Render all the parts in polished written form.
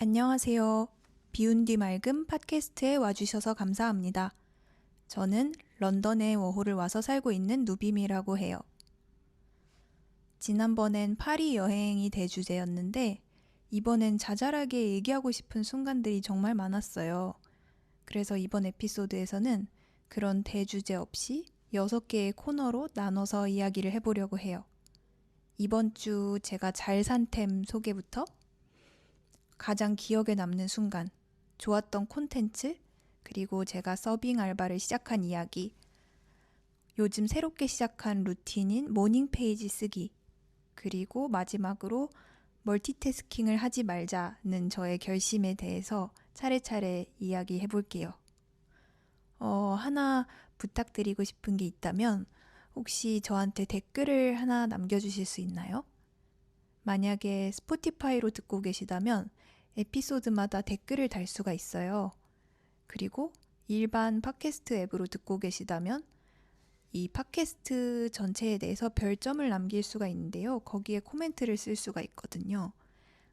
안녕하세요. 비운 뒤 맑음 팟캐스트에 와주셔서 감사합니다. 저는 런던에 워홀을 와서 살고 있는 누빔이라고 해요. 지난번엔 파리 여행이 대주제였는데 이번엔 자잘하게 얘기하고 싶은 순간들이 정말 많았어요. 그래서 이번 에피소드에서는 그런 대주제 없이 6개의 코너로 나눠서 이야기를 해보려고 해요. 이번 주 제가 잘 산 템 소개부터 가장 기억에 남는 순간, 좋았던 콘텐츠, 그리고 제가 서빙 알바를 시작한 이야기, 요즘 새롭게 시작한 루틴인 모닝 페이지 쓰기, 그리고 마지막으로 멀티태스킹을 하지 말자는 저의 결심에 대해서 차례차례 이야기해 볼게요. 하나 부탁드리고 싶은 게 있다면 혹시 저한테 댓글을 하나 남겨주실 수 있나요? 만약에 스포티파이로 듣고 계시다면 에피소드마다 댓글을 달 수가 있어요. 그리고 일반 팟캐스트 앱으로 듣고 계시다면 이 팟캐스트 전체에 대해서 별점을 남길 수가 있는데요. 거기에 코멘트를 쓸 수가 있거든요.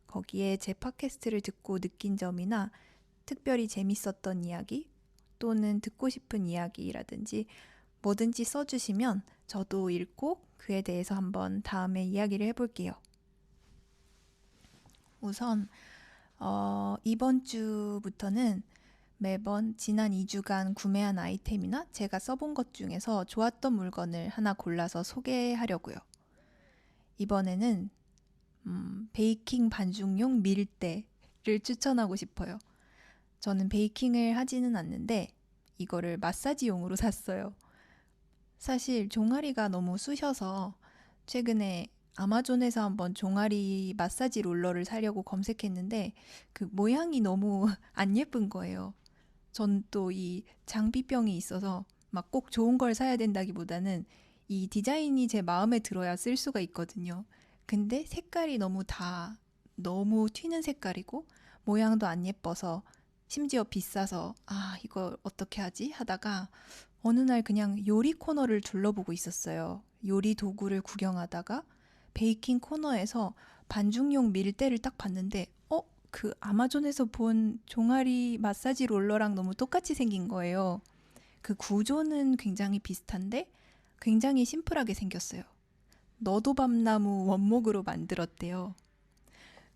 거기에 제 팟캐스트를 듣고 느낀 점이나 특별히 재밌었던 이야기 또는 듣고 싶은 이야기라든지 뭐든지 써주시면 저도 읽고 그에 대해서 한번 다음에 이야기를 해볼게요. 우선 이번 주부터는 매번 지난 2주간 구매한 아이템이나 제가 써본 것 중에서 좋았던 물건을 하나 골라서 소개하려고요. 이번에는 베이킹 반죽용 밀대를 추천하고 싶어요. 저는 베이킹을 하지는 않는데 이거를 마사지용으로 샀어요. 사실 종아리가 너무 쑤셔서 최근에 아마존에서 한번 종아리 마사지 롤러를 사려고 검색했는데 그 모양이 너무 안 예쁜 거예요. 전 또 이 장비병이 있어서 막 꼭 좋은 걸 사야 된다기보다는 이 디자인이 제 마음에 들어야 쓸 수가 있거든요. 근데 색깔이 너무 튀는 색깔이고 모양도 안 예뻐서 심지어 비싸서 이걸 어떻게 하지 하다가 어느 날 그냥 요리 코너를 둘러보고 있었어요. 요리 도구를 구경하다가 베이킹 코너에서 반죽용 밀대를 딱 봤는데 그 아마존에서 본 종아리 마사지 롤러랑 너무 똑같이 생긴 거예요. 그 구조는 굉장히 비슷한데 굉장히 심플하게 생겼어요. 너도밤나무 원목으로 만들었대요.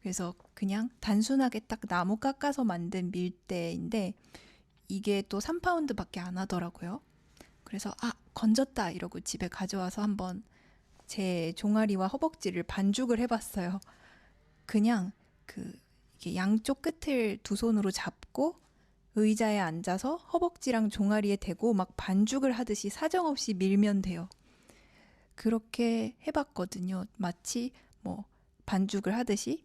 그래서 그냥 단순하게 딱 나무 깎아서 만든 밀대인데 이게 또 3파운드밖에 안 하더라고요. 그래서 건졌다 이러고 집에 가져와서 한번 제 종아리와 허벅지를 반죽을 해봤어요. 그냥 이게 양쪽 끝을 두 손으로 잡고 의자에 앉아서 허벅지랑 종아리에 대고 막 반죽을 하듯이 사정없이 밀면 돼요. 그렇게 해봤거든요. 마치 반죽을 하듯이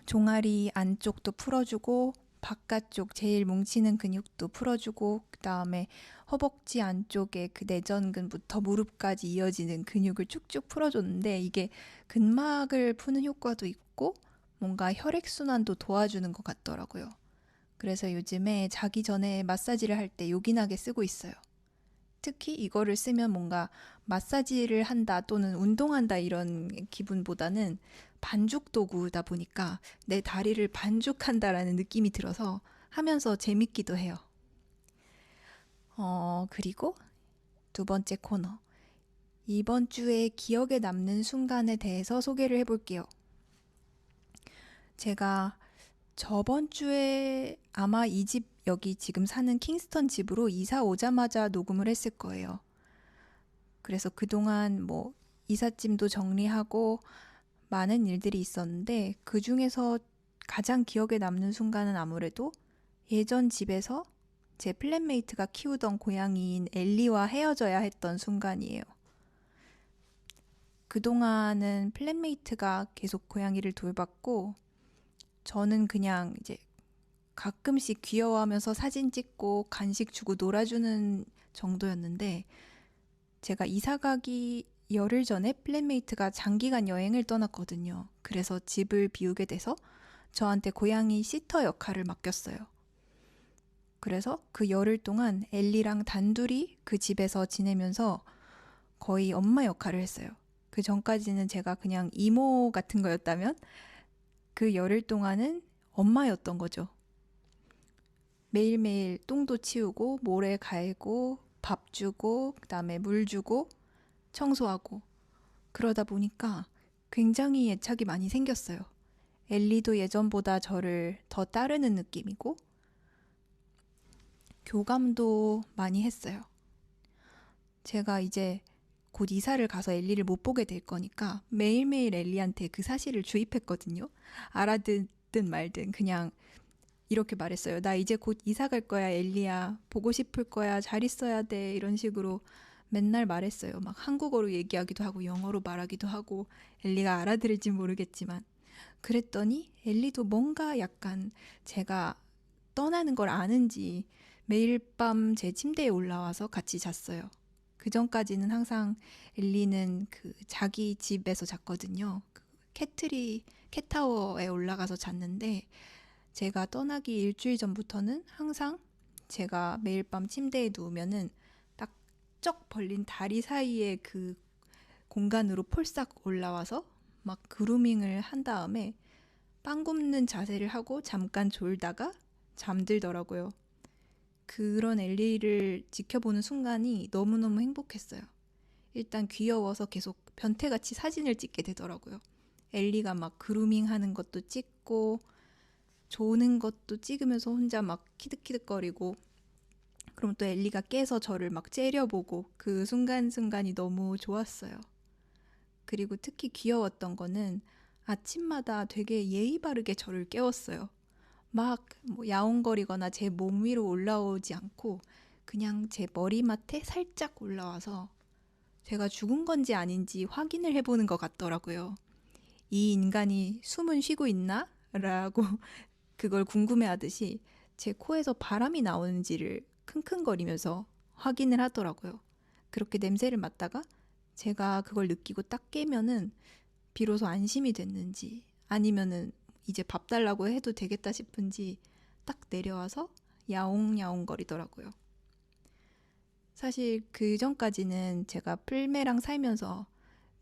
종아리 안쪽도 풀어주고 바깥쪽 제일 뭉치는 근육도 풀어주고 그 다음에 허벅지 안쪽에 그 내전근부터 무릎까지 이어지는 근육을 쭉쭉 풀어줬는데 이게 근막을 푸는 효과도 있고 뭔가 혈액순환도 도와주는 것 같더라고요. 그래서 요즘에 자기 전에 마사지를 할 때 요긴하게 쓰고 있어요. 특히 이거를 쓰면 뭔가 마사지를 한다 또는 운동한다 이런 기분보다는 반죽 도구다 보니까 내 다리를 반죽한다라는 느낌이 들어서 하면서 재밌기도 해요. 그리고 두 번째 코너. 이번 주에 기억에 남는 순간에 대해서 소개를 해볼게요. 제가 저번 주에 아마 이 집 여기 지금 사는 킹스턴 집으로 이사 오자마자 녹음을 했을 거예요. 그래서 그동안 이삿짐도 정리하고 많은 일들이 있었는데 그 중에서 가장 기억에 남는 순간은 아무래도 예전 집에서 제 플랫메이트가 키우던 고양이인 엘리와 헤어져야 했던 순간이에요. 그동안은 플랫메이트가 계속 고양이를 돌봤고 저는 그냥 이제 가끔씩 귀여워하면서 사진 찍고 간식 주고 놀아주는 정도였는데 제가 이사 가기 열흘 전에 플랫메이트가 장기간 여행을 떠났거든요. 그래서 집을 비우게 돼서 저한테 고양이 시터 역할을 맡겼어요. 그래서 그 열흘 동안 엘리랑 단둘이 그 집에서 지내면서 거의 엄마 역할을 했어요. 그 전까지는 제가 그냥 이모 같은 거였다면 그 열흘 동안은 엄마였던 거죠. 매일매일 똥도 치우고 모래 갈고 밥 주고 그다음에 물 주고 청소하고 그러다 보니까 굉장히 애착이 많이 생겼어요. 엘리도 예전보다 저를 더 따르는 느낌이고 교감도 많이 했어요. 제가 이제 곧 이사를 가서 엘리를 못 보게 될 거니까 매일매일 엘리한테 그 사실을 주입했거든요. 알아듣든 말든 그냥 이렇게 말했어요. 나 이제 곧 이사 갈 거야, 엘리야. 보고 싶을 거야. 잘 있어야 돼. 이런 식으로 맨날 말했어요. 막 한국어로 얘기하기도 하고 영어로 말하기도 하고 엘리가 알아들을지 모르겠지만 그랬더니 엘리도 뭔가 약간 제가 떠나는 걸 아는지 매일 밤 제 침대에 올라와서 같이 잤어요. 그 전까지는 항상 엘리는 그 자기 집에서 잤거든요. 그 캣타워에 올라가서 잤는데 제가 떠나기 일주일 전부터는 항상 제가 매일 밤 침대에 누우면은 딱 쩍 벌린 다리 사이에 그 공간으로 폴싹 올라와서 막 그루밍을 한 다음에 빵 굽는 자세를 하고 잠깐 졸다가 잠들더라고요. 그런 엘리를 지켜보는 순간이 너무너무 행복했어요. 일단 귀여워서 계속 변태같이 사진을 찍게 되더라고요. 엘리가 막 그루밍 하는 것도 찍고 조는 것도 찍으면서 혼자 막 키득키득거리고 그럼 또 엘리가 깨서 저를 막 째려보고 그 순간순간이 너무 좋았어요. 그리고 특히 귀여웠던 거는 아침마다 되게 예의 바르게 저를 깨웠어요. 막 뭐 야옹거리거나 제 몸 위로 올라오지 않고 그냥 제 머리맡에 살짝 올라와서 제가 죽은 건지 아닌지 확인을 해보는 것 같더라고요. 이 인간이 숨은 쉬고 있나? 라고 그걸 궁금해하듯이 제 코에서 바람이 나오는지를 킁킁거리면서 확인을 하더라고요. 그렇게 냄새를 맡다가 제가 그걸 느끼고 딱 깨면은 비로소 안심이 됐는지 아니면은 이제 밥 달라고 해도 되겠다 싶은지 딱 내려와서 야옹야옹 거리더라고요. 사실 그 전까지는 제가 풀매랑 살면서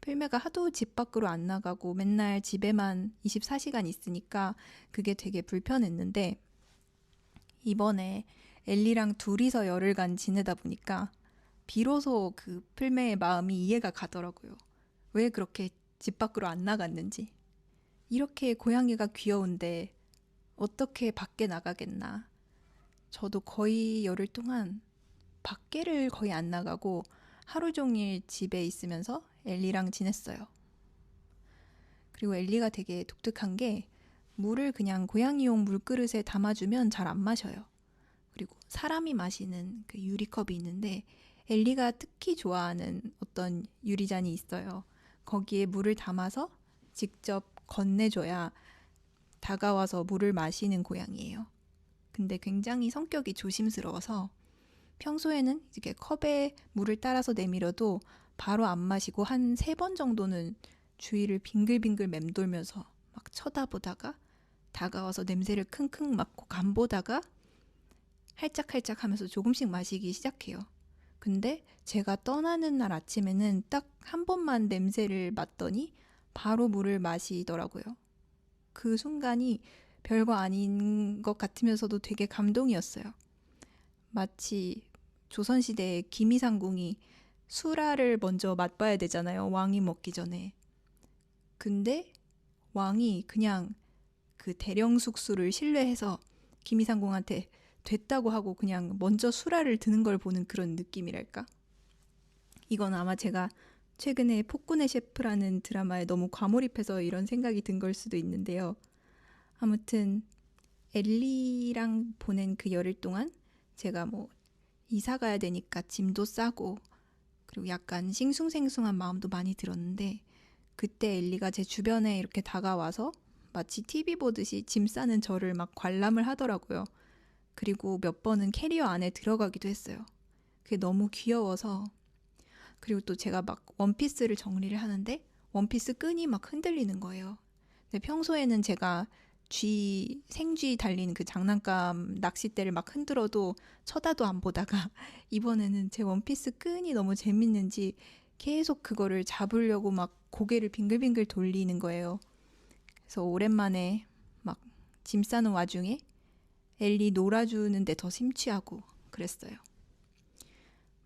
풀매가 하도 집 밖으로 안 나가고 맨날 집에만 24시간 있으니까 그게 되게 불편했는데 이번에 엘리랑 둘이서 열흘간 지내다 보니까 비로소 그 풀매의 마음이 이해가 가더라고요. 왜 그렇게 집 밖으로 안 나갔는지. 이렇게 고양이가 귀여운데 어떻게 밖에 나가겠나. 저도 거의 열흘 동안 밖에를 거의 안 나가고 하루 종일 집에 있으면서 엘리랑 지냈어요. 그리고 엘리가 되게 독특한 게 물을 그냥 고양이용 물그릇에 담아주면 잘 안 마셔요. 그리고 사람이 마시는 그 유리컵이 있는데 엘리가 특히 좋아하는 어떤 유리잔이 있어요. 거기에 물을 담아서 직접 건네줘야 다가와서 물을 마시는 고양이에요. 근데 굉장히 성격이 조심스러워서 평소에는 이렇게 컵에 물을 따라서 내밀어도 바로 안 마시고 한 3번 정도는 주위를 빙글빙글 맴돌면서 막 쳐다보다가 다가와서 냄새를 킁킁 맡고 간보다가 할짝할짝 하면서 조금씩 마시기 시작해요. 근데 제가 떠나는 날 아침에는 딱 한 번만 냄새를 맡더니 바로 물을 마시더라고요. 그 순간이 별거 아닌 것 같으면서도 되게 감동이었어요. 마치 조선시대의 기미상궁이 수라를 먼저 맛봐야 되잖아요. 왕이 먹기 전에. 근데 왕이 그냥 그 대령숙수를 신뢰해서 기미상궁한테 됐다고 하고 그냥 먼저 수라를 드는 걸 보는 그런 느낌이랄까? 이건 아마 제가 최근에 폭군의 셰프라는 드라마에 너무 과몰입해서 이런 생각이 든 걸 수도 있는데요. 아무튼 엘리랑 보낸 그 열흘 동안 제가 뭐 이사 가야 되니까 짐도 싸고 그리고 약간 싱숭생숭한 마음도 많이 들었는데 그때 엘리가 제 주변에 이렇게 다가와서 마치 TV 보듯이 짐 싸는 저를 막 관람을 하더라고요. 그리고 몇 번은 캐리어 안에 들어가기도 했어요. 그게 너무 귀여워서 그리고 또 제가 막 원피스를 정리를 하는데 원피스 끈이 막 흔들리는 거예요. 근데 평소에는 제가 생쥐 달린 그 장난감 낚싯대를 막 흔들어도 쳐다도 안 보다가 이번에는 제 원피스 끈이 너무 재밌는지 계속 그거를 잡으려고 막 고개를 빙글빙글 돌리는 거예요. 그래서 오랜만에 막 짐 싸는 와중에 엘리 놀아주는데 더 심취하고 그랬어요.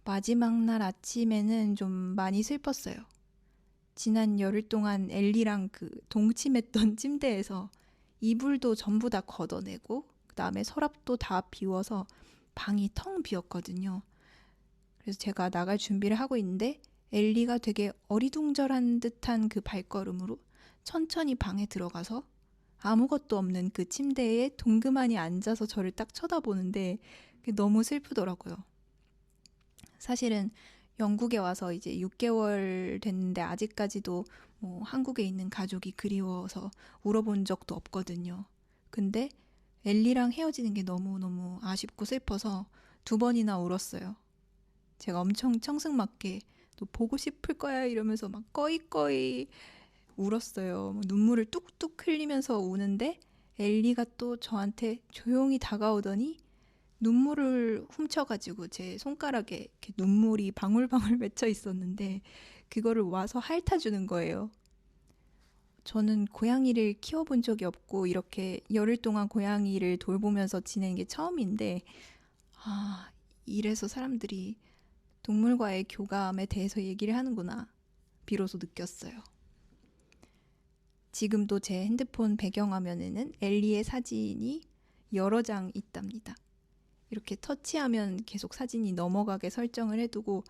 마지막 날 아침에는 좀 많이 슬펐어요. 지난 열흘 동안 엘리랑 그 동침했던 침대에서 이불도 전부 다 걷어내고 그다음에 서랍도 다 비워서 방이 텅 비었거든요. 그래서 제가 나갈 준비를 하고 있는데 엘리가 되게 어리둥절한 듯한 그 발걸음으로 천천히 방에 들어가서 아무것도 없는 그 침대에 동그만히 앉아서 저를 딱 쳐다보는데 그게 너무 슬프더라고요. 사실은 영국에 와서 이제 6개월 됐는데 아직까지도 뭐 한국에 있는 가족이 그리워서 울어본 적도 없거든요. 근데 엘리랑 헤어지는 게 너무너무 아쉽고 슬퍼서 2번이나 울었어요. 제가 엄청 청승맞게 또 보고 싶을 거야 이러면서 막 꺼이꺼이 울었어요. 눈물을 뚝뚝 흘리면서 우는데 엘리가 또 저한테 조용히 다가오더니 눈물을 훔쳐가지고 제 손가락에 이렇게 눈물이 방울방울 맺혀 있었는데 그거를 와서 핥아주는 거예요. 저는 고양이를 키워본 적이 없고 이렇게 열흘 동안 고양이를 돌보면서 지내는 게 처음인데 아, 이래서 사람들이 동물과의 교감에 대해서 얘기를 하는구나 비로소 느꼈어요. 지금도 제 핸드폰 배경화면에는 엘리의 사진이 여러 장 있답니다. 이렇게 터치하면 계속 사진이 넘어가게 설정을 해두고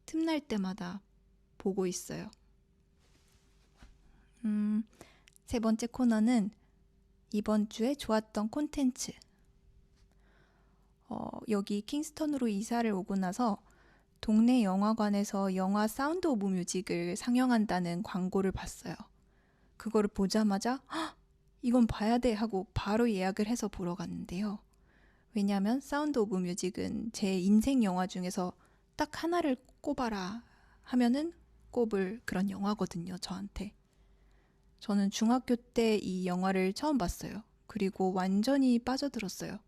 틈날 때마다 보고 있어요. 3번째 코너는 이번 주에 좋았던 콘텐츠. 여기 킹스턴으로 이사를 오고 나서 동네 영화관에서 영화 사운드 오브 뮤직을 상영한다는 광고를 봤어요. 그거를 보자마자 이건 봐야 돼 하고 바로 예약을 해서 보러 갔는데요. 왜냐하면 사운드 오브 뮤직은 제 인생 영화 중에서 딱 하나를 꼽아라 하면은 꼽을 그런 영화거든요, 저한테. 저는 중학교 때 이 영화를 처음 봤어요. 그리고 완전히 빠져들었어요.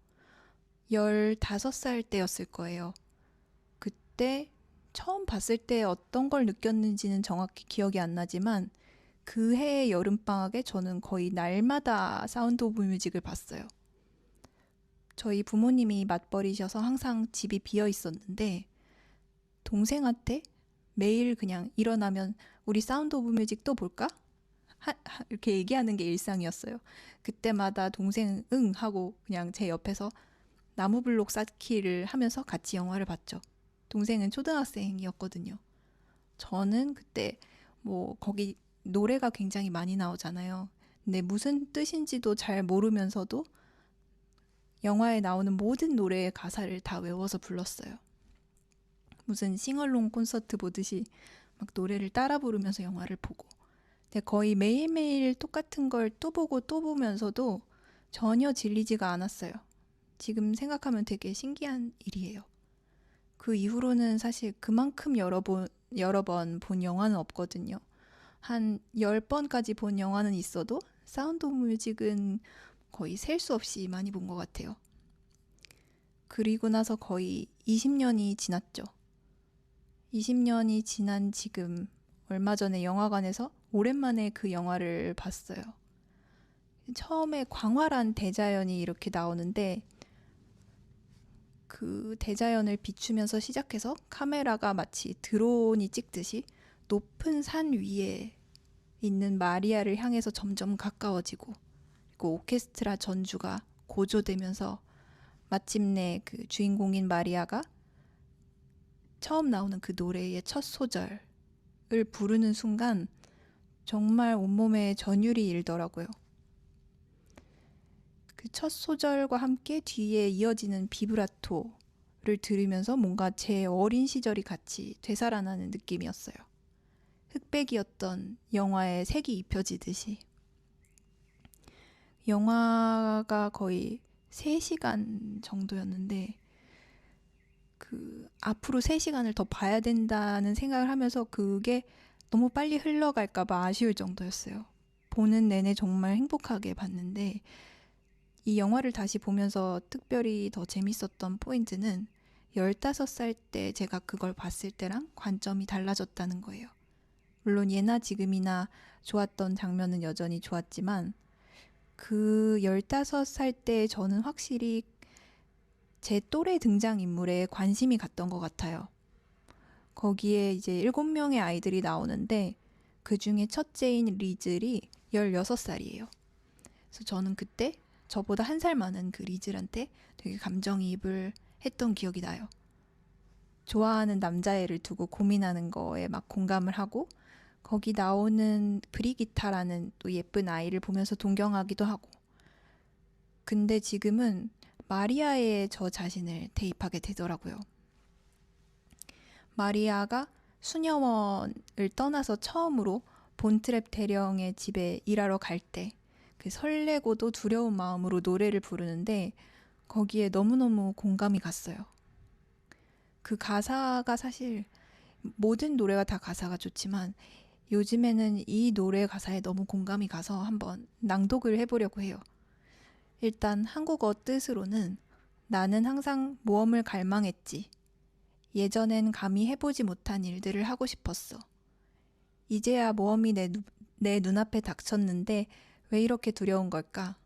15살 때였을 거예요. 그때 처음 봤을 때 어떤 걸 느꼈는지는 정확히 기억이 안 나지만 그 해의 여름방학에 저는 거의 날마다 사운드 오브 뮤직을 봤어요. 저희 부모님이 맞벌이셔서 항상 집이 비어 있었는데 동생한테 매일 그냥 일어나면 우리 사운드 오브 뮤직 또 볼까? 이렇게 얘기하는 게 일상이었어요. 그때마다 동생은 응 하고 그냥 제 옆에서 나무블록 쌓기를 하면서 같이 영화를 봤죠. 동생은 초등학생이었거든요. 저는 그때 뭐 거기 노래가 굉장히 많이 나오잖아요. 근데 무슨 뜻인지도 잘 모르면서도 영화에 나오는 모든 노래의 가사를 다 외워서 불렀어요. 무슨 싱얼롱 콘서트 보듯이 막 노래를 따라 부르면서 영화를 보고. 근데 거의 매일매일 똑같은 걸 또 보고 또 보면서도 전혀 질리지가 않았어요. 지금 생각하면 되게 신기한 일이에요. 그 이후로는 사실 그만큼 여러 번 본 영화는 없거든요. 한 10번까지 본 영화는 있어도 사운드 오브 뮤직은 거의 셀 수 없이 많이 본 것 같아요. 그리고 나서 거의 20년이 지났죠. 20년이 지난 지금 얼마 전에 영화관에서 오랜만에 그 영화를 봤어요. 처음에 광활한 대자연이 이렇게 나오는데 그 대자연을 비추면서 시작해서 카메라가 마치 드론이 찍듯이 높은 산 위에 있는 마리아를 향해서 점점 가까워지고 그리고 오케스트라 전주가 고조되면서 마침내 그 주인공인 마리아가 처음 나오는 그 노래의 첫 소절을 부르는 순간 정말 온몸에 전율이 일더라고요. 그 첫 소절과 함께 뒤에 이어지는 비브라토를 들으면서 뭔가 제 어린 시절이 같이 되살아나는 느낌이었어요. 흑백이었던 영화에 색이 입혀지듯이. 영화가 거의 3시간 정도였는데 그 앞으로 3시간을 더 봐야 된다는 생각을 하면서 그게 너무 빨리 흘러갈까봐 아쉬울 정도였어요. 보는 내내 정말 행복하게 봤는데 이 영화를 다시 보면서 특별히 더 재밌었던 포인트는 15살 때 제가 그걸 봤을 때랑 관점이 달라졌다는 거예요. 물론 예나 지금이나 좋았던 장면은 여전히 좋았지만 그 15살 때 저는 확실히 제 또래 등장인물에 관심이 갔던 것 같아요. 거기에 이제 7명의 아이들이 나오는데 그 중에 첫째인 리즐이 16살이에요. 그래서 저는 그때 저보다 1살 많은 그 리즐한테 되게 감정이입을 했던 기억이 나요. 좋아하는 남자애를 두고 고민하는 거에 막 공감을 하고 거기 나오는 브리기타라는 또 예쁜 아이를 보면서 동경하기도 하고 근데 지금은 마리아에 저 자신을 대입하게 되더라고요. 마리아가 수녀원을 떠나서 처음으로 본트랩 대령의 집에 일하러 갈 때 그 설레고도 두려운 마음으로 노래를 부르는데 거기에 너무너무 공감이 갔어요. 그 가사가 사실 모든 노래가 다 가사가 좋지만 요즘에는 이 노래 가사에 너무 공감이 가서 한번 낭독을 해보려고 해요. 일단 한국어 뜻으로는 나는 항상 모험을 갈망했지. 예전엔 감히 해보지 못한 일들을 하고 싶었어. 이제야 모험이 내 눈앞에 닥쳤는데 왜 이렇게 두려운 걸까?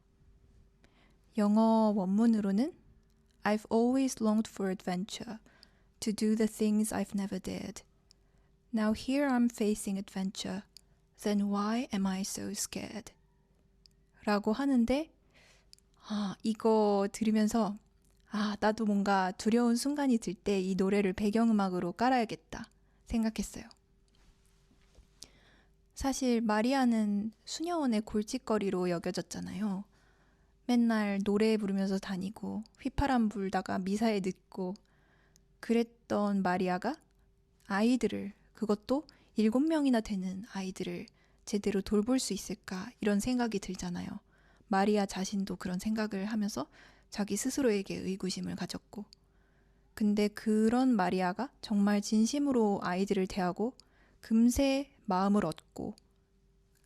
영어 원문으로는 I've always longed for adventure, to do the things I've never did. Now here I'm facing adventure. Then why am I so scared? 라고 하는데 이거 들으면서 나도 뭔가 두려운 순간이 들 때 이 노래를 배경음악으로 깔아야겠다 생각했어요. 사실 마리아는 수녀원의 골칫거리로 여겨졌잖아요. 맨날 노래 부르면서 다니고 휘파람 불다가 미사에 늦고 그랬던 마리아가 아이들을 그것도 7명이나 되는 아이들을 제대로 돌볼 수 있을까 이런 생각이 들잖아요. 마리아 자신도 그런 생각을 하면서 자기 스스로에게 의구심을 가졌고 근데 그런 마리아가 정말 진심으로 아이들을 대하고 금세 마음을 얻고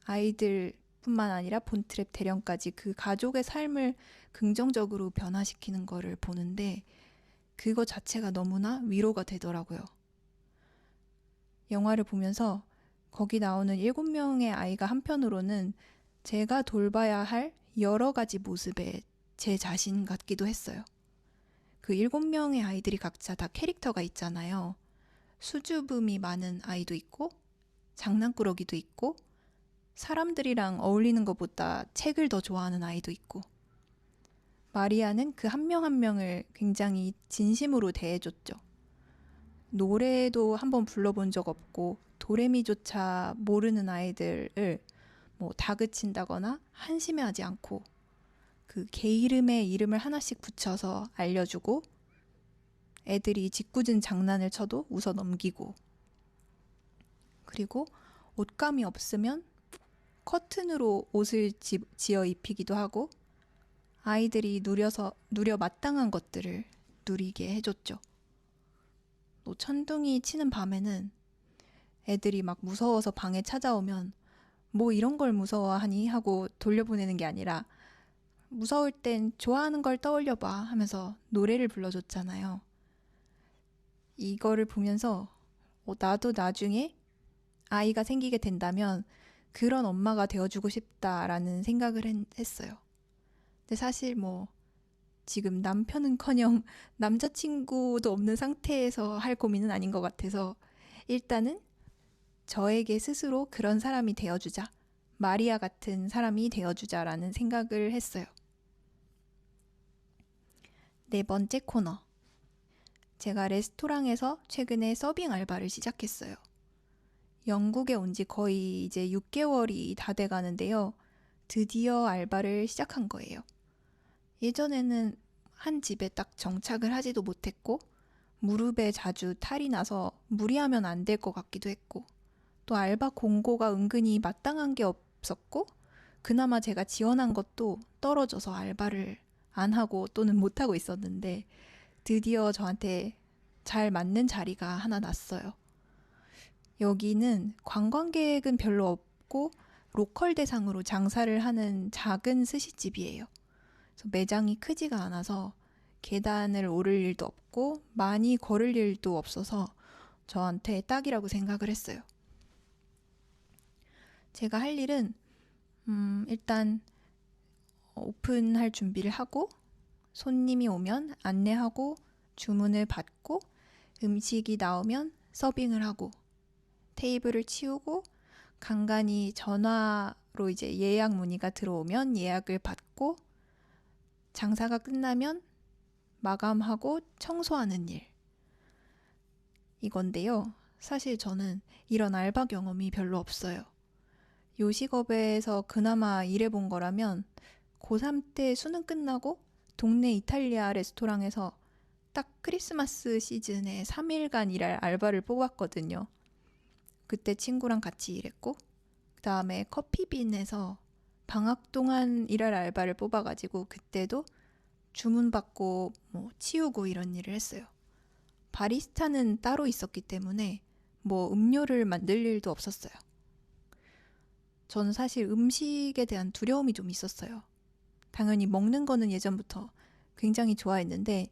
아이들뿐만 아니라 본트랩 대령까지 그 가족의 삶을 긍정적으로 변화시키는 거를 보는데 그거 자체가 너무나 위로가 되더라고요. 영화를 보면서 거기 나오는 7명의 아이가 한편으로는 제가 돌봐야 할 여러 가지 모습의 제 자신 같기도 했어요. 그 7명의 아이들이 각자 다 캐릭터가 있잖아요. 수줍음이 많은 아이도 있고 장난꾸러기도 있고 사람들이랑 어울리는 것보다 책을 더 좋아하는 아이도 있고 마리아는 그 한 명 한 명을 굉장히 진심으로 대해줬죠. 노래도 한번 불러본 적 없고 도레미조차 모르는 아이들을 뭐 다그친다거나 한심해하지 않고 그 개 이름에 이름을 하나씩 붙여서 알려주고 애들이 짓궂은 장난을 쳐도 웃어 넘기고 그리고 옷감이 없으면 커튼으로 옷을 지어 입히기도 하고 아이들이 누려 마땅한 것들을 누리게 해줬죠. 또 천둥이 치는 밤에는 애들이 막 무서워서 방에 찾아오면 뭐 이런 걸 무서워하니 하고 돌려보내는 게 아니라 무서울 땐 좋아하는 걸 떠올려봐 하면서 노래를 불러줬잖아요. 이거를 보면서 나도 나중에 아이가 생기게 된다면 그런 엄마가 되어주고 싶다라는 생각을 했어요. 근데 사실 뭐 지금 남편은커녕 남자친구도 없는 상태에서 할 고민은 아닌 것 같아서 일단은 저에게 스스로 그런 사람이 되어주자. 마리아 같은 사람이 되어주자라는 생각을 했어요. 4번째 코너. 제가 레스토랑에서 최근에 서빙 알바를 시작했어요. 영국에 온 지 거의 이제 6개월이 다 돼 가는데요. 드디어 알바를 시작한 거예요. 예전에는 한 집에 딱 정착을 하지도 못했고 무릎에 자주 탈이 나서 무리하면 안 될 것 같기도 했고 또 알바 공고가 은근히 마땅한 게 없었고 그나마 제가 지원한 것도 떨어져서 알바를 안 하고 또는 못 하고 있었는데 드디어 저한테 잘 맞는 자리가 하나 났어요. 여기는 관광객은 별로 없고 로컬 대상으로 장사를 하는 작은 스시집이에요. 그래서 매장이 크지가 않아서 계단을 오를 일도 없고 많이 걸을 일도 없어서 저한테 딱이라고 생각을 했어요. 제가 할 일은 일단 오픈할 준비를 하고 손님이 오면 안내하고 주문을 받고 음식이 나오면 서빙을 하고 테이블을 치우고 간간히 전화로 이제 예약 문의가 들어오면 예약을 받고 장사가 끝나면 마감하고 청소하는 일. 이건데요. 사실 저는 이런 알바 경험이 별로 없어요. 요식업에서 그나마 일해본 거라면 고3 때 수능 끝나고 동네 이탈리아 레스토랑에서 딱 크리스마스 시즌에 3일간 일할 알바를 뽑았거든요. 그때 친구랑 같이 일했고 그 다음에 커피빈에서 방학 동안 일할 알바를 뽑아가지고 그때도 주문 받고 뭐 치우고 이런 일을 했어요. 바리스타는 따로 있었기 때문에 뭐 음료를 만들 일도 없었어요. 저는 사실 음식에 대한 두려움이 좀 있었어요. 당연히 먹는 거는 예전부터 굉장히 좋아했는데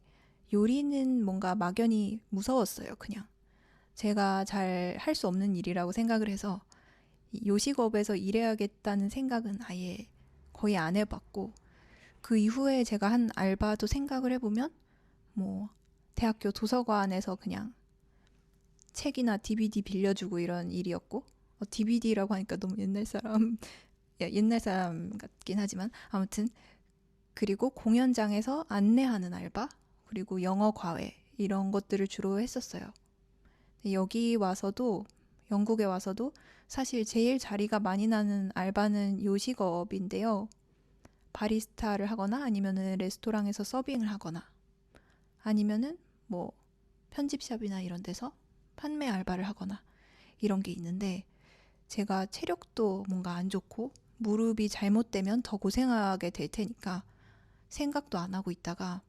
요리는 뭔가 막연히 무서웠어요, 그냥. 제가 잘 할 수 없는 일이라고 생각을 해서 요식업에서 일해야겠다는 생각은 아예 거의 안 해봤고 그 이후에 제가 한 알바도 생각을 해보면 뭐 대학교 도서관에서 그냥 책이나 DVD 빌려주고 이런 일이었고 DVD라고 하니까 너무 옛날 사람 같긴 하지만 아무튼 그리고 공연장에서 안내하는 알바 그리고 영어 과외 이런 것들을 주로 했었어요. 여기 와서도 영국에 와서도 사실 제일 자리가 많이 나는 알바는 요식업인데요. 바리스타를 하거나 아니면은 레스토랑에서 서빙을 하거나 아니면은 뭐 편집샵이나 이런 데서 판매 알바를 하거나 이런 게 있는데 제가 체력도 뭔가 안 좋고 무릎이 잘못되면 더 고생하게 될 테니까 생각도 안 하고 있다가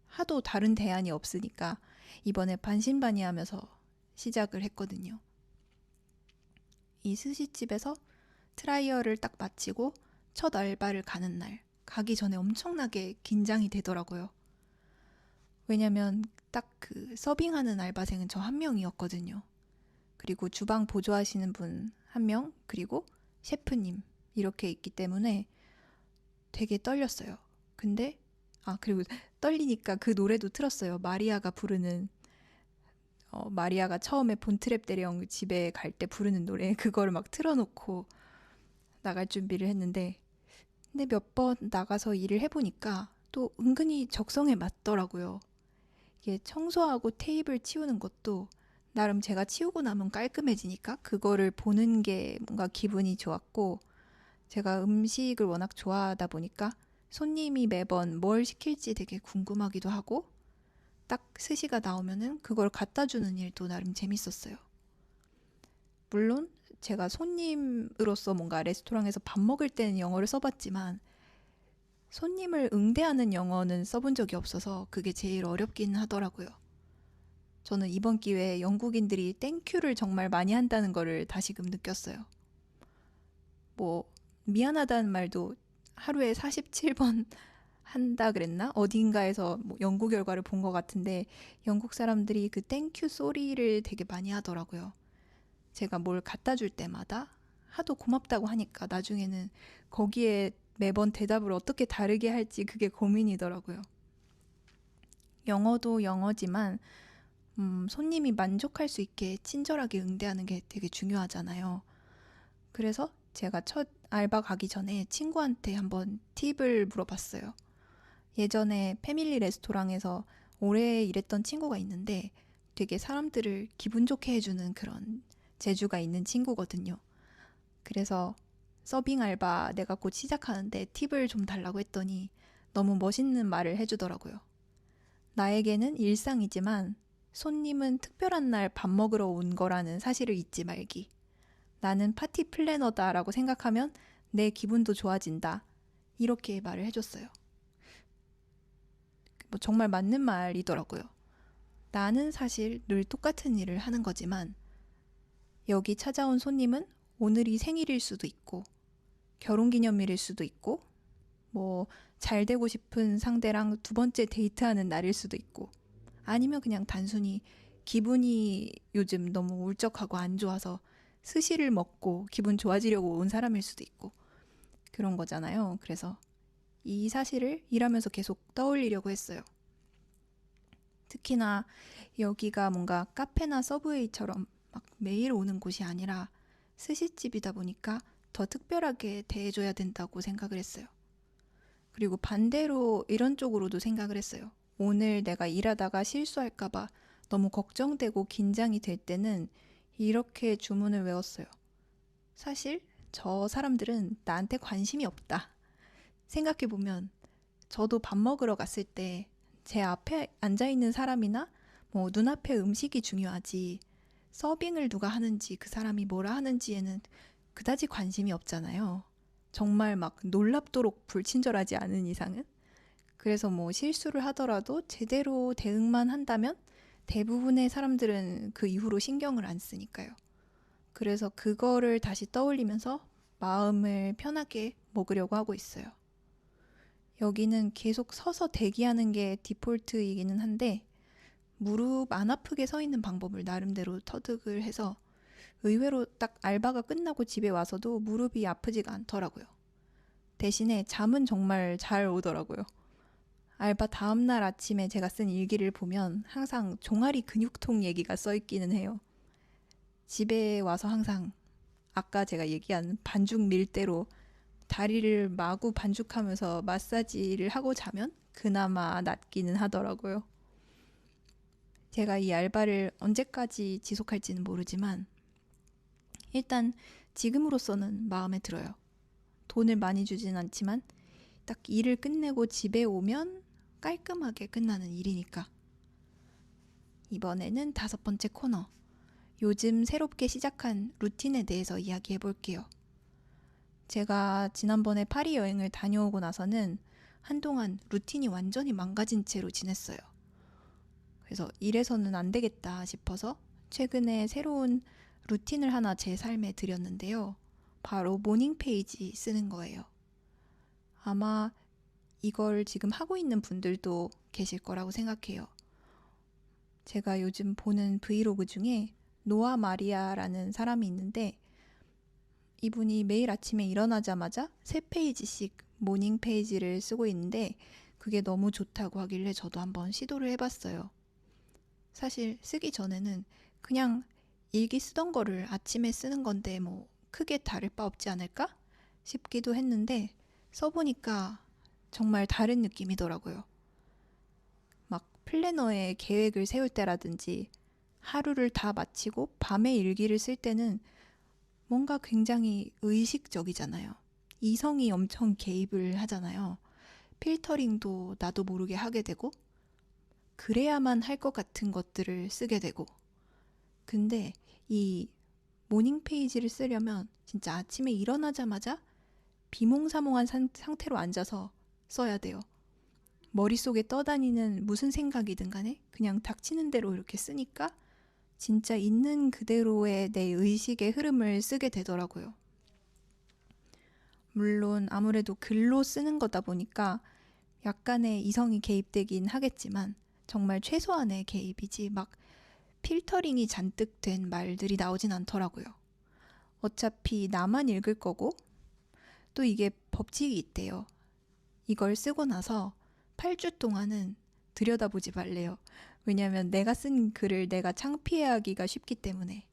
하도 다른 대안이 없으니까 이번에 반신반의하면서 시작을 했거든요. 이 스시집에서 트라이얼을 딱 마치고 첫 알바를 가는 날 가기 전에 엄청나게 긴장이 되더라고요. 왜냐면 딱 그 서빙하는 알바생은 저 한 명이었거든요. 그리고 주방 보조하시는 분 한 명, 그리고 셰프님 이렇게 있기 때문에 되게 떨렸어요. 근데 그리고 떨리니까 그 노래도 틀었어요. 마리아가 부르는 마리아가 처음에 본트랩 대령 집에 갈 때 부르는 노래 그거를 막 틀어놓고 나갈 준비를 했는데 근데 몇 번 나가서 일을 해보니까 또 은근히 적성에 맞더라고요. 이게 청소하고 테이블 치우는 것도 나름 제가 치우고 나면 깔끔해지니까 그거를 보는 게 뭔가 기분이 좋았고 제가 음식을 워낙 좋아하다 보니까 손님이 매번 뭘 시킬지 되게 궁금하기도 하고 딱 스시가 나오면은 그걸 갖다 주는 일도 나름 재밌었어요. 물론 제가 손님으로서 뭔가 레스토랑에서 밥 먹을 때는 영어를 써봤지만 손님을 응대하는 영어는 써본 적이 없어서 그게 제일 어렵긴 하더라고요. 저는 이번 기회에 영국인들이 땡큐를 정말 많이 한다는 거를 다시금 느꼈어요. 뭐 미안하다는 말도 하루에 47번 한다 그랬나? 어딘가에서 뭐 연구 결과를 본 것 같은데 영국 사람들이 그 땡큐 소리를 되게 많이 하더라고요. 제가 뭘 갖다 줄 때마다 하도 고맙다고 하니까 나중에는 거기에 매번 대답을 어떻게 다르게 할지 그게 고민이더라고요. 영어도 영어지만 손님이 만족할 수 있게 친절하게 응대하는 게 되게 중요하잖아요. 그래서 제가 첫 알바 가기 전에 친구한테 한번 팁을 물어봤어요. 예전에 패밀리 레스토랑에서 오래 일했던 친구가 있는데 되게 사람들을 기분 좋게 해주는 그런 재주가 있는 친구거든요. 그래서 서빙 알바 내가 곧 시작하는데 팁을 좀 달라고 했더니 너무 멋있는 말을 해주더라고요. 나에게는 일상이지만 손님은 특별한 날 밥 먹으러 온 거라는 사실을 잊지 말기. 나는 파티 플래너다라고 생각하면 내 기분도 좋아진다. 이렇게 말을 해줬어요. 뭐 정말 맞는 말이더라고요. 나는 사실 늘 똑같은 일을 하는 거지만 여기 찾아온 손님은 오늘이 생일일 수도 있고 결혼기념일일 수도 있고 뭐 잘 되고 싶은 상대랑 두 번째 데이트하는 날일 수도 있고 아니면 그냥 단순히 기분이 요즘 너무 울적하고 안 좋아서 스시를 먹고 기분 좋아지려고 온 사람일 수도 있고 그런 거잖아요. 그래서 이 사실을 일하면서 계속 떠올리려고 했어요. 특히나 여기가 뭔가 카페나 서브웨이처럼 막 매일 오는 곳이 아니라 스시집이다 보니까 더 특별하게 대해줘야 된다고 생각을 했어요. 그리고 반대로 이런 쪽으로도 생각을 했어요. 오늘 내가 일하다가 실수할까봐 너무 걱정되고 긴장이 될 때는 이렇게 주문을 외웠어요. 사실 저 사람들은 나한테 관심이 없다. 생각해보면 저도 밥 먹으러 갔을 때 제 앞에 앉아있는 사람이나 뭐 눈앞에 음식이 중요하지 서빙을 누가 하는지 그 사람이 뭐라 하는지에는 그다지 관심이 없잖아요. 정말 막 놀랍도록 불친절하지 않은 이상은. 그래서 뭐 실수를 하더라도 제대로 대응만 한다면 대부분의 사람들은 그 이후로 신경을 안 쓰니까요. 그래서 그거를 다시 떠올리면서 마음을 편하게 먹으려고 하고 있어요. 여기는 계속 서서 대기하는 게 디폴트이기는 한데 무릎 안 아프게 서 있는 방법을 나름대로 터득을 해서 의외로 딱 알바가 끝나고 집에 와서도 무릎이 아프지가 않더라고요. 대신에 잠은 정말 잘 오더라고요. 알바 다음날 아침에 제가 쓴 일기를 보면 항상 종아리 근육통 얘기가 써 있기는 해요. 집에 와서 항상 아까 제가 얘기한 반죽 밀대로 다리를 마구 반죽하면서 마사지를 하고 자면 그나마 낫기는 하더라고요. 제가 이 알바를 언제까지 지속할지는 모르지만 일단 지금으로서는 마음에 들어요. 돈을 많이 주진 않지만 딱 일을 끝내고 집에 오면 깔끔하게 끝나는 일이니까. 이번에는 5번째 코너. 요즘 새롭게 시작한 루틴에 대해서 이야기해 볼게요. 제가 지난번에 파리 여행을 다녀오고 나서는 한동안 루틴이 완전히 망가진 채로 지냈어요. 그래서 이래서는 안 되겠다 싶어서 최근에 새로운 루틴을 하나 제 삶에 들였는데요. 바로 모닝 페이지 쓰는 거예요. 아마 이걸 지금 하고 있는 분들도 계실 거라고 생각해요. 제가 요즘 보는 브이로그 중에 노아 마리아라는 사람이 있는데 이분이 매일 아침에 일어나자마자 3페이지씩 모닝 페이지를 쓰고 있는데 그게 너무 좋다고 하길래 저도 한번 시도를 해봤어요. 사실 쓰기 전에는 그냥 일기 쓰던 거를 아침에 쓰는 건데 뭐 크게 다를 바 없지 않을까 싶기도 했는데 써보니까 정말 다른 느낌이더라고요. 막 플래너에 계획을 세울 때라든지 하루를 다 마치고 밤에 일기를 쓸 때는 뭔가 굉장히 의식적이잖아요. 이성이 엄청 개입을 하잖아요. 필터링도 나도 모르게 하게 되고 그래야만 할 것 같은 것들을 쓰게 되고 근데 이 모닝 페이지를 쓰려면 진짜 아침에 일어나자마자 비몽사몽한 상태로 앉아서 써야 돼요. 머릿속에 떠다니는 무슨 생각이든 간에 그냥 닥치는 대로 이렇게 쓰니까 진짜 있는 그대로의 내 의식의 흐름을 쓰게 되더라고요. 물론 아무래도 글로 쓰는 거다 보니까 약간의 이성이 개입되긴 하겠지만 정말 최소한의 개입이지 막 필터링이 잔뜩 된 말들이 나오진 않더라고요. 어차피 나만 읽을 거고 또 이게 법칙이 있대요. 이걸 쓰고 나서 8주 동안은 들여다보지 말래요. 왜냐면 내가 쓴 글을 내가 창피해하기가 쉽기 때문에.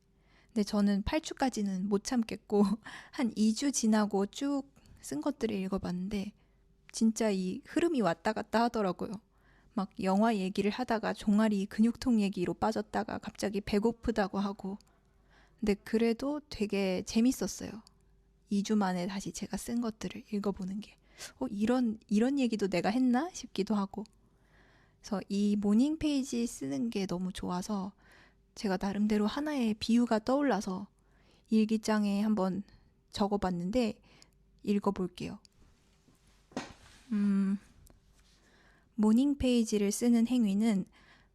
근데 저는 8주까지는 못 참겠고 한 2주 지나고 쭉 쓴 것들을 읽어봤는데 진짜 이 흐름이 왔다 갔다 하더라고요. 막 영화 얘기를 하다가 종아리 근육통 얘기로 빠졌다가 갑자기 배고프다고 하고 근데 그래도 되게 재밌었어요. 2주 만에 다시 제가 쓴 것들을 읽어보는 게 이런 얘기도 내가 했나 싶기도 하고 그래서 이 모닝 페이지 쓰는 게 너무 좋아서 제가 나름대로 하나의 비유가 떠올라서 일기장에 한번 적어봤는데 읽어볼게요. 모닝 페이지를 쓰는 행위는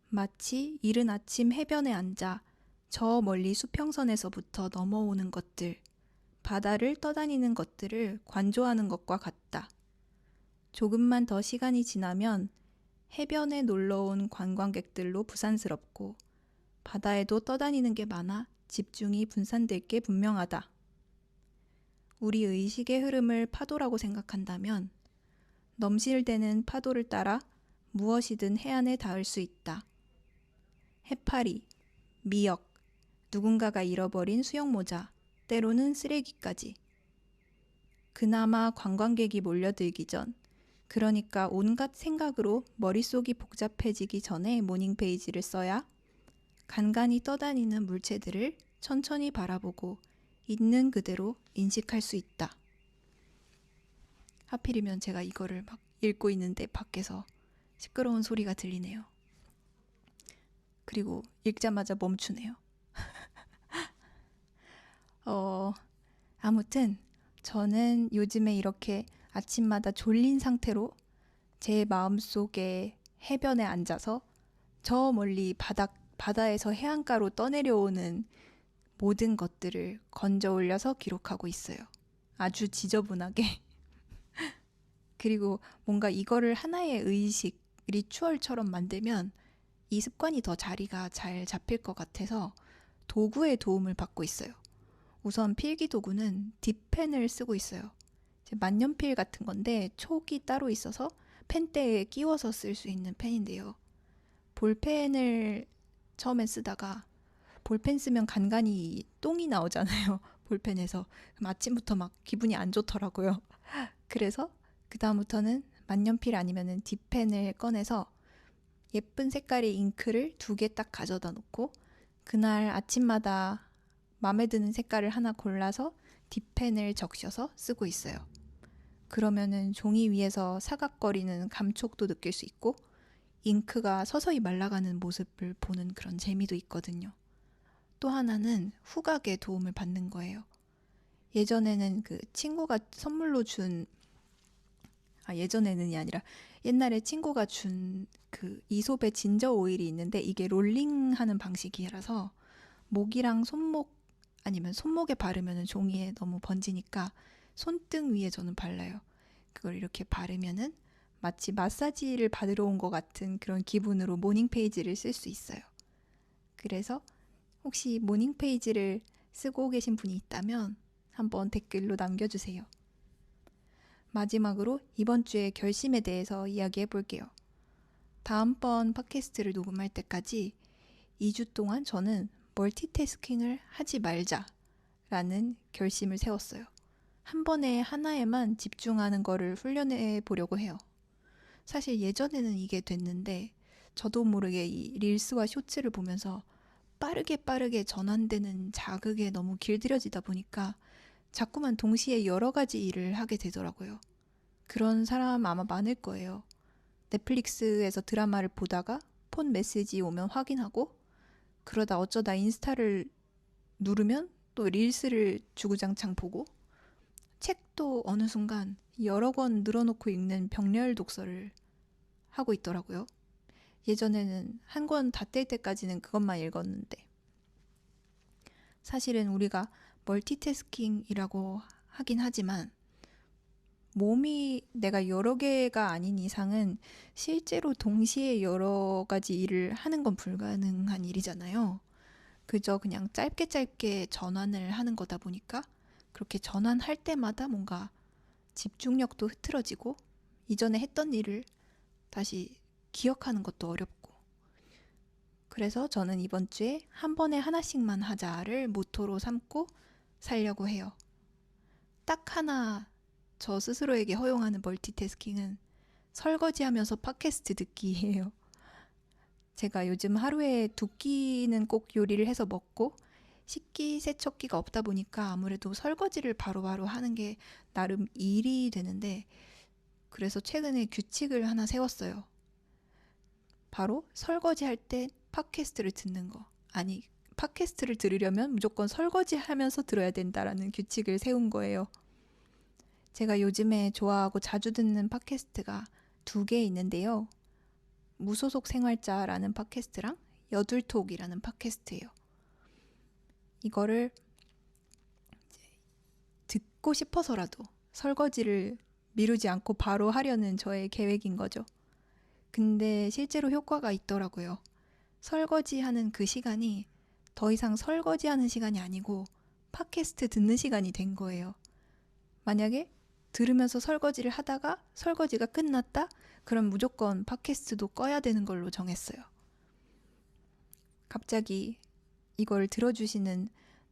마치 이른 아침 해변에 앉아 저 멀리 수평선에서부터 넘어오는 것들, 바다를 떠다니는 것들을 관조하는 것과 같다. 조금만 더 시간이 지나면 해변에 놀러온 관광객들로 부산스럽고 바다에도 떠다니는 게 많아 집중이 분산될 게 분명하다. 우리 의식의 흐름을 파도라고 생각한다면 넘실대는 파도를 따라 무엇이든 해안에 닿을 수 있다. 해파리, 미역, 누군가가 잃어버린 수영모자, 때로는 쓰레기까지. 그나마 관광객이 몰려들기 전, 그러니까 온갖 생각으로 머릿속이 복잡해지기 전에 모닝페이지를 써야 간간히 떠다니는 물체들을 천천히 바라보고 있는 그대로 인식할 수 있다. 하필이면 제가 이거를 막 읽고 있는데 밖에서 시끄러운 소리가 들리네요. 그리고 읽자마자 멈추네요. 아무튼 저는 요즘에 이렇게 아침마다 졸린 상태로 제 마음속에 해변에 앉아서 저 멀리 바다에서 해안가로 떠내려오는 모든 것들을 건져 올려서 기록하고 있어요. 아주 지저분하게. 그리고 뭔가 이거를 하나의 의식, 리추얼처럼 만들면 이 습관이 더 자리가 잘 잡힐 것 같아서 도구의 도움을 받고 있어요. 우선 필기 도구는 딥펜을 쓰고 있어요. 만년필 같은 건데 촉이 따로 있어서 펜대에 끼워서 쓸 수 있는 펜인데요. 볼펜을 처음에 쓰다가 볼펜 쓰면 간간이 똥이 나오잖아요. 볼펜에서. 그럼 아침부터 막 기분이 안 좋더라고요. 그래서 그 다음부터는 만년필 아니면은 딥펜을 꺼내서 예쁜 색깔의 잉크를 2개 딱 가져다 놓고 그날 아침마다 마음에 드는 색깔을 하나 골라서 딥펜을 적셔서 쓰고 있어요. 그러면은 종이 위에서 사각거리는 감촉도 느낄 수 있고 잉크가 서서히 말라가는 모습을 보는 그런 재미도 있거든요. 또 하나는 후각의 도움을 받는 거예요. 예전에는 그 친구가 선물로 예전에는이 아니라 옛날에 친구가 준 그 이솝의 진저 오일이 있는데 이게 롤링하는 방식이라서 목이랑 손목 아니면 손목에 바르면 종이에 너무 번지니까 손등 위에 저는 발라요. 그걸 이렇게 바르면은 마치 마사지를 받으러 온 것 같은 그런 기분으로 모닝 페이지를 쓸 수 있어요. 그래서 혹시 모닝 페이지를 쓰고 계신 분이 있다면 한번 댓글로 남겨주세요. 마지막으로 이번 주의 결심에 대해서 이야기해 볼게요. 다음번 팟캐스트를 녹음할 때까지 2주 동안 저는 멀티태스킹을 하지 말자라는 결심을 세웠어요. 한 번에 하나에만 집중하는 거를 훈련해 보려고 해요. 사실 예전에는 이게 됐는데 저도 모르게 이 릴스와 쇼츠를 보면서 빠르게 전환되는 자극에 너무 길들여지다 보니까 자꾸만 동시에 여러 가지 일을 하게 되더라고요. 그런 사람 아마 많을 거예요. 넷플릭스에서 드라마를 보다가 폰 메시지 오면 확인하고 그러다 어쩌다 인스타를 누르면 또 릴스를 주구장창 보고 책도 어느 순간 여러 권 늘어놓고 읽는 병렬 독서를 하고 있더라고요. 예전에는 한 권 다 뗄 때까지는 그것만 읽었는데 사실은 우리가 멀티태스킹이라고 하긴 하지만 몸이 내가 여러 개가 아닌 이상은 실제로 동시에 여러 가지 일을 하는 건 불가능한 일이잖아요. 그저 그냥 짧게 전환을 하는 거다 보니까 그렇게 전환할 때마다 뭔가 집중력도 흐트러지고 이전에 했던 일을 다시 기억하는 것도 어렵고 그래서 저는 이번 주에 한 번에 하나씩만 하자를 모토로 삼고 살려고 해요. 딱 하나 저 스스로에게 허용하는 멀티태스킹은 설거지하면서 팟캐스트 듣기예요. 제가 요즘 하루에 2끼는 꼭 요리를 해서 먹고 식기, 세척기가 없다 보니까 아무래도 설거지를 바로바로 하는 게 나름 일이 되는데 그래서 최근에 규칙을 하나 세웠어요. 바로 설거지할 때 팟캐스트를 듣는 거. 아니, 팟캐스트를 들으려면 무조건 설거지하면서 들어야 된다라는 규칙을 세운 거예요. 제가 요즘에 좋아하고 자주 듣는 팟캐스트가 2개 있는데요. 무소속 생활자라는 팟캐스트랑 여둘톡이라는 팟캐스트예요. 이거를 듣고 싶어서라도 설거지를 미루지 않고 바로 하려는 저의 계획인 거죠. 근데 실제로 효과가 있더라고요. 설거지하는 그 시간이 더 이상 설거지하는 시간이 아니고 팟캐스트 듣는 시간이 된 거예요. 만약에 들으면서 설거지를 하다가 설거지가 끝났다? 그럼 무조건 팟캐스트도 꺼야 되는 걸로 정했어요. 갑자기 이걸 들어주시는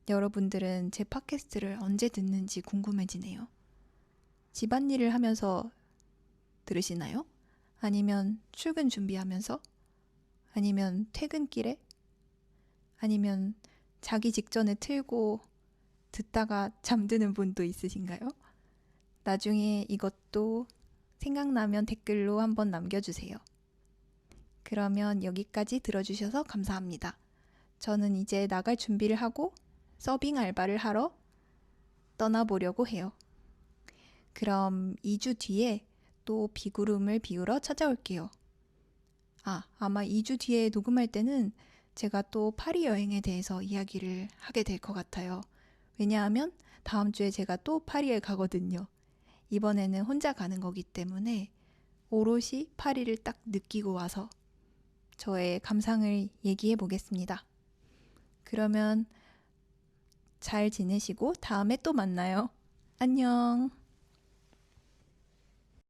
여러분들은 제 팟캐스트를 언제 듣는지 궁금해지네요. 집안일을 하면서 들으시나요? 아니면 출근 준비하면서? 아니면 퇴근길에? 아니면 자기 직전에 틀고 듣다가 잠드는 분도 있으신가요? 나중에 이것도 생각나면 댓글로 한번 남겨주세요. 그러면 여기까지 들어주셔서 감사합니다. 저는 이제 나갈 준비를 하고 서빙 알바를 하러 떠나보려고 해요. 그럼 2주 뒤에 또 비구름을 비우러 찾아올게요. 아마 2주 뒤에 녹음할 때는 제가 또 파리 여행에 대해서 이야기를 하게 될 것 같아요. 왜냐하면 다음 주에 제가 또 파리에 가거든요. 이번에는 혼자 가는 거기 때문에 오롯이 파리를 딱 느끼고 와서 저의 감상을 얘기해 보겠습니다. 그러면 잘 지내시고 다음에 또 만나요. 안녕.